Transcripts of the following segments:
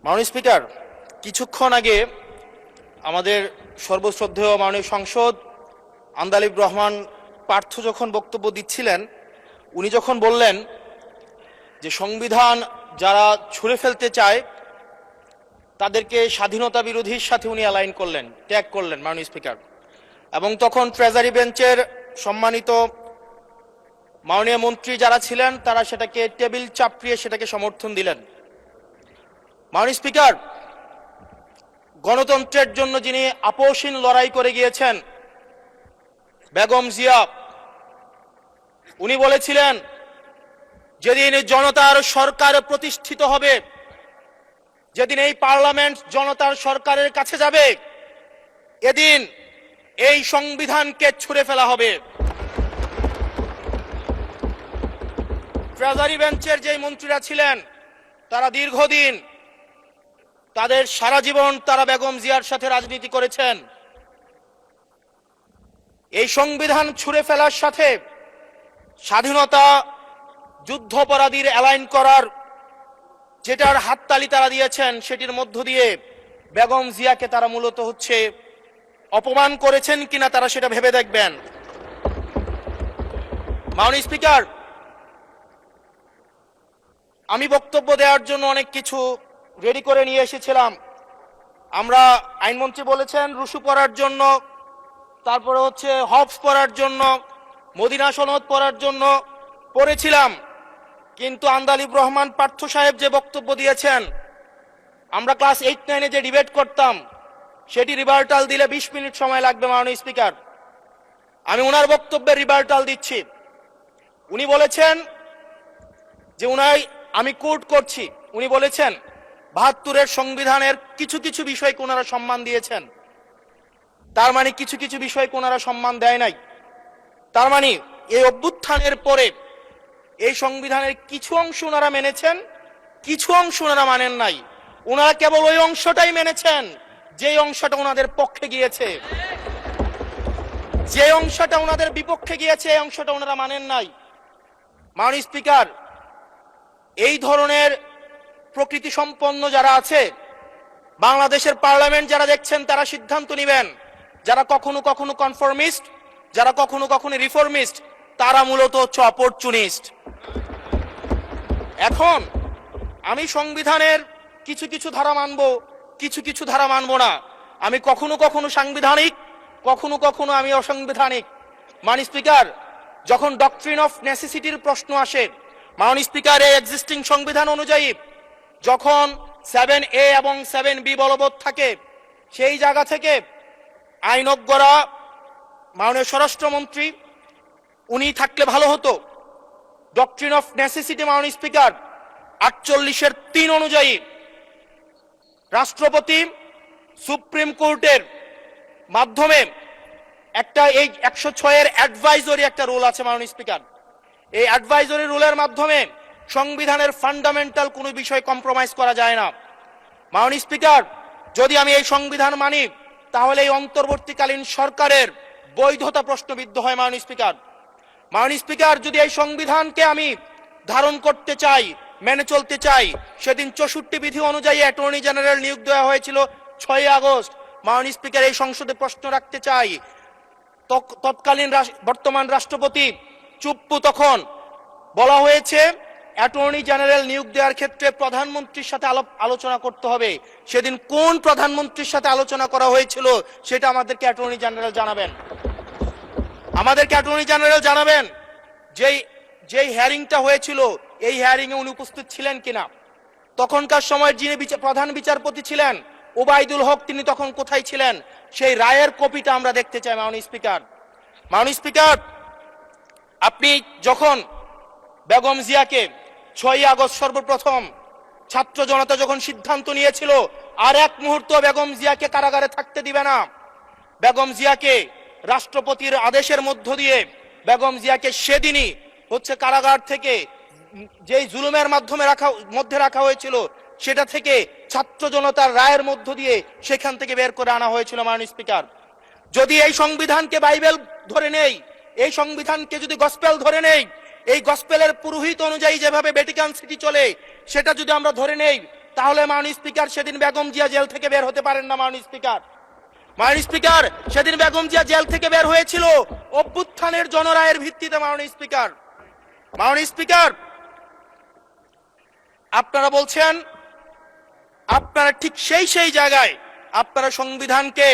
মাননীয় স্পিকার, কিছুক্ষণ আগে আমাদের সর্বশ্রদ্ধেয় মাননীয় সংসদ আন্দালিব রহমান পার্থ যখন বক্তব্য দিচ্ছিলেন, উনি যখন বললেন যে সংবিধান যারা ছুঁড়ে ফেলতে চায় তাদেরকে স্বাধীনতা বিরোধীর সাথে উনি অ্যালাইন করলেন, ট্যাগ করলেন মাননীয় স্পিকার। এবং তখন ট্রেজারি বেঞ্চের সম্মানিত মাননীয় মন্ত্রী যারা ছিলেন তারা সেটাকে টেবিল চাপড়িয়ে সেটাকে সমর্থন দিলেন। মাননীয় স্পিকার, গণতন্ত্রের জন্য যিনি আপোষহীন লড়াই করে গিয়েছেন বেগম জিয়া, উনি বলেছিলেন যেদিন জনতার সরকার প্রতিষ্ঠিত হবে, যেদিন এই পার্লামেন্ট জনতার সরকারের কাছে যাবে, এদিন এই সংবিধানকে ছুঁড়ে ফেলা হবে। ট্রেজারি বেঞ্চের যে মন্ত্রীরা ছিলেন তারা দীর্ঘদিন, তাদের সারা জীবন তারা বেগম জিয়ার সাথে রাজনীতি করেছেন। এই সংবিধান ছুঁড়ে ফেলার সাথে স্বাধীনতা যুদ্ধাপরাধীর অ্যালাইন করার যেটার হাততালি তারা দিয়েছেন, সেটির মধ্য দিয়ে বেগম জিয়াকে তারা মূলত অপমান করেছেন কিনা তারা সেটা ভেবে দেখবেন। মাননীয় স্পিকার, আমি বক্তব্য দেওয়ার জন্য অনেক কিছু রেডি করে নিয়ে এসেছিলাম। আমরা আইনমন্ত্রী বলেছেন রুশু পড়ার জন্য, তারপরে হবস পড়ার জন্য, মদিনা সনদ পড়ার জন্য পড়েছিলাম, কিন্তু আন্দালিব রহমান পার্থ সাহেব যে বক্তব্য দিয়েছেন, আমরা ক্লাস 8-9-এ যে ডিবেট করতাম সেটি রিভার্টাল দিলে 20 মিনিট সময় লাগবে। মাননীয় স্পিকার, আমি ওনার বক্তব্যের রিভার্টাল দিচ্ছি। উনি বলেছেন যে আমি কোট করছি, উনি বলেছেন ৭২-এর সংবিধানের কিছু কিছু বিষয়কে ওনারা সম্মান দিয়েছেন। তার মানে কিছু কিছু বিষয়কে ওনারা সম্মান দেয় নাই। তার মানে এই অভ্যুত্থানের পরে এই সংবিধানের কিছু অংশ ওনারা মেনেছেন, কিছু অংশ ওনারা মানেন নাই। ওনারা কেবল ওই অংশটাই মেনেছেন যে অংশটা ওনাদের পক্ষে গিয়েছে, যে অংশটা ওনাদের বিপক্ষে গিয়েছে এই অংশটা ওনারা মানেন নাই। মাননীয় স্পিকার, এই ধরনের প্রকৃতি সম্পন্ন যারা আছে বাংলাদেশের পার্লামেন্ট, যারা দেখছেন তারা সিদ্ধান্ত নেবেন, যারা কখনো কখনো কনফরমিস্ট, যারা কখনো কখনো রিফর্মিস্ট, তারা মূলত অপরচুনিস্ট। এখন আমি সংবিধানের কিছু কিছু ধারা মানব, কিছু কিছু ধারা মানব না। আমি কখনো কখনো সাংবিধানিক, কখনো কখনো আমি অসাংবিধানিক। মাননীয় স্পিকার, যখন ডক্ট্রিন অফ নেসেসিটির প্রশ্ন আসে, মাননীয় স্পিকার, এই এক্সিস্টিং সংবিধান অনুযায়ী যখন 7A এবং 7B বলবৎ থাকে, সেই জায়গা থেকে আইনজ্ঞরা, মাননীয় স্বরাষ্ট্রমন্ত্রী উনি থাকলে ভালো হতো। ডক্ট্রিন অফ নেসেসিটি মাননীয় স্পিকার 48-3 অনুযায়ী রাষ্ট্রপতি সুপ্রিম কোর্টের মাধ্যমে একটা এই 106-এর অ্যাডভাইজরি একটা রুল আছে মাননীয় স্পিকার। এই অ্যাডভাইজরি রুলের মাধ্যমে সংবিধানের ফান্ডামেন্টাল কোনো বিষয় কম্প্রোমাইজ করা যায় না। মাননীয় স্পিকার, যদি আমি এই সংবিধান মানি তাহলে এই অন্তর্বর্তীকালীন সরকারের বৈধতা প্রশ্নবিদ্ধ হয়। মাননীয় স্পিকার, যদি এই সংবিধানকে আমি ধারণ করতে চাই, মেনে চলতে চাই, সেদিন 64 বিধি অনুযায়ী অ্যাটর্নি জেনারেল নিয়োগ দেওয়া হয়েছিল 6 আগস্ট। মাননীয় স্পিকার, এই সংসদে প্রশ্ন রাখতে চাই, তৎকালীন বর্তমান রাষ্ট্রপতি চুপ্পু, তখন বলা হয়েছে অ্যাটর্নি জেনারেল নিয়োগ দেওয়ার ক্ষেত্রে প্রধানমন্ত্রীর সাথে আলোচনা করতে হবে। সেদিন কোন প্রধানমন্ত্রীর সাথে আলোচনা করা হয়েছিল সেটা আমাদেরকে অ্যাটর্নি জেনারেল জানাবেন। আমাদেরকে অ্যাটর্নি জেনারেল জানাবেন যেই হিয়ারিংটা হয়েছিল এই হিয়ারিং এ উনি উপস্থিত ছিলেন কিনা। তখনকার সময় যিনি প্রধান বিচারপতি ছিলেন ওবায়দুল হক, তিনি তখন কোথায় ছিলেন, সেই রায়ের কপিটা আমরা দেখতে চাই। মাননীয় স্পিকার, আপনি যখন বেগম জিয়াকে 6 আগস্ট সর্বপ্রথম ছাত্র জনতা যখন সিদ্ধান্ত নিয়েছিল আর এক মুহূর্ত বেগম জিয়াকে কারাগারে থাকতে দিবে না, বেগম জিয়াকে রাষ্ট্রপতির আদেশের মধ্য দিয়ে বেগম জিয়াকে সেদিনই কারাগার থেকে যেই জুলুমের মধ্যে রাখা হয়েছিল সেটা থেকে ছাত্র জনতার রায়ের মধ্য দিয়ে সেখান থেকে বের করে আনা হয়েছিল। মাননীয় স্পিকার, যদি এই সংবিধানকে বাইবেল ধরে নেই, এই সংবিধানকে যদি গসপেল ধরে নেই, এই গসপেলের পুরোহিত অনুযায়ী যেভাবে ভ্যাটিকান সিটি চলে সেটা যদি আমরা ধরে নেই, তাহলে মাননীয় স্পিকার সেদিন বেগম জিয়া জেল থেকে বের হতে পারেন না। মাননীয় স্পিকার সেদিন বেগম জিয়া জেল থেকে বের হয়েছিল অভ্যুত্থানের জনরায়ের ভিত্তিতে। মাননীয় স্পিকার আপনারা বলছেন আপনারা ঠিক সেই জায়গায় আপনারা সংবিধানকে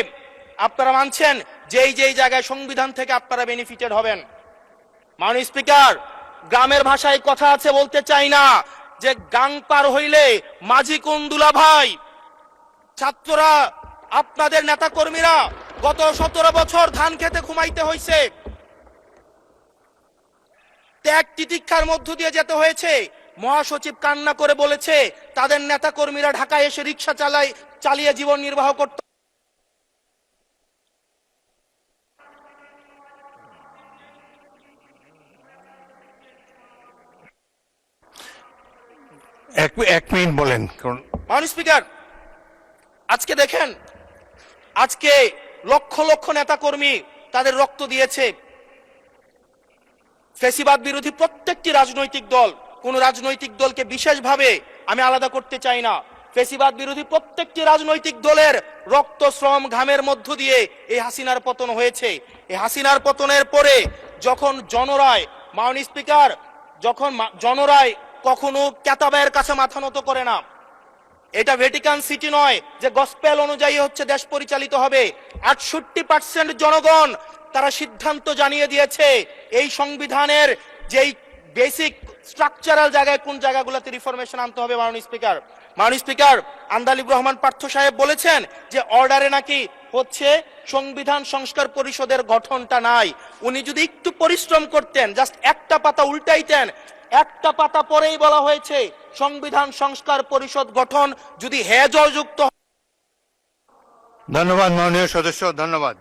আপনারা মানছেন যেই জায়গায় সংবিধান থেকে আপনারা বেনিফিটেড হবেন। মাননীয় স্পিকার গ্রামের ভাষায় কথা আছে, বলতে চাই না, যে গাং পার হইলে মাঝি কোন দুলা ভাই। ছাত্ররা আপনাদের নেতা কর্মীরা গত 17 বছর ধান খেতে ঘুমাইতে হয়েছে, ত্যাগ তিতিক্ষার মধ্য দিয়ে যেতে হয়েছে। মহাসচিব কান্না করে বলেছে তাদের নেতা কর্মীরা ঢাকায় এসে রিক্সা চালিয়ে জীবন নির্বাহ করত। এক মিনিট বলেন। মাননীয় স্পিকার আজকে দেখেন, আজকে লক্ষ লক্ষ নেতা কর্মী তাদের রক্ত দিয়েছে। ফ্যাসিবাদ বিরোধী প্রত্যেকটি রাজনৈতিক দল, কোন রাজনৈতিক দলকে বিশেষভাবে আমি আলাদা করতে চাই না, ফ্যাসিবাদ বিরোধী প্রত্যেকটি রাজনৈতিক দলের রক্ত শ্রম ঘামের মধ্য দিয়ে এই হাসিনার পতন হয়েছে। এই হাসিনার পতনের পরে যখন জনরায়, মাননীয় স্পিকার, যখন জনরায় কখনো কেতাবের কাছে মাথা নত করে না। এটা ভ্যাটিকান সিটি নয় যে গসপেল অনুযায়ী হচ্ছে দেশ পরিচালিত হবে। 68% জনগণ তারা সিদ্ধান্ত জানিয়ে দিয়েছে এই সংবিধানের যেই বেসিক স্ট্রাকচারাল জায়গায় কোন জায়গাগুলোতে রিফরমেশন আনতে হবে। মাননীয় স্পিকার আন্দালিব রহমান পার্থ সাহেব বলেছেন যে অর্ডারে নাকি হচ্ছে সংবিধান সংস্কার পরিষদের গঠনটা নাই। উনি যদি একটু পরিশ্রম করতেন, জাস্ট একটা পাতা উল্টাইতেন, একটা পাতা পরেই বলা হয়েছে সংবিধান সংস্কার পরিষদ গঠন যদি জলযুক্ত। ধন্যবাদ মাননীয় সদস্য, ধন্যবাদ।